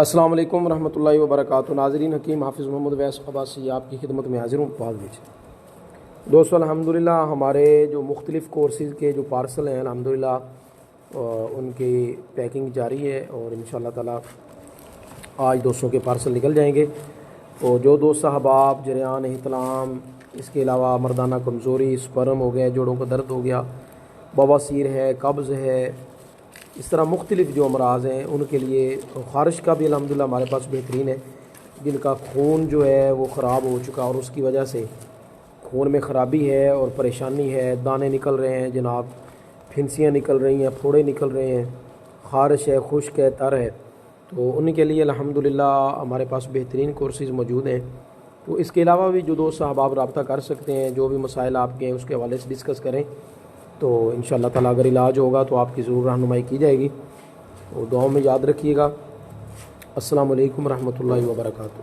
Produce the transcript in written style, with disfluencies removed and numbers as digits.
السلام علیکم ورحمۃ اللہ وبرکاتہ۔ ناظرین، حکیم حافظ محمد ویس عباسی آپ کی خدمت میں حاضر ہوں۔ دوستو الحمدللہ ہمارے جو مختلف کورسز کے جو پارسل ہیں الحمدللہ ان کی پیکنگ جاری ہے، اور انشاءاللہ تعالی آج دوستوں کے پارسل نکل جائیں گے۔ تو جو دوست احباب جریان احتلام، اس کے علاوہ مردانہ کمزوری، سپرم ہو گئے، جوڑوں کا درد ہو گیا، بواسیر ہے، قبض ہے، اس طرح مختلف جو امراض ہیں ان کے لیے، خارش کا بھی الحمدللہ ہمارے پاس بہترین ہے۔ جن کا خون جو ہے وہ خراب ہو چکا اور اس کی وجہ سے خون میں خرابی ہے اور پریشانی ہے، دانے نکل رہے ہیں جناب، پھنسیاں نکل رہی ہیں، پھوڑے نکل رہے ہیں، خارش ہے، خشک ہے، تر ہے، تو ان کے لیے الحمدللہ ہمارے پاس بہترین کورسز موجود ہیں۔ تو اس کے علاوہ بھی جو دوست احباب رابطہ کر سکتے ہیں، جو بھی مسائل آپ کے ہیں اس کے حوالے سے ڈسکس کریں، تو انشاءاللہ تعالیٰ اگر علاج ہوگا تو آپ کی ضرور رہنمائی کی جائے گی۔ اور دعاؤں میں یاد رکھیے گا۔ السلام علیکم ورحمۃ اللہ وبرکاتہ۔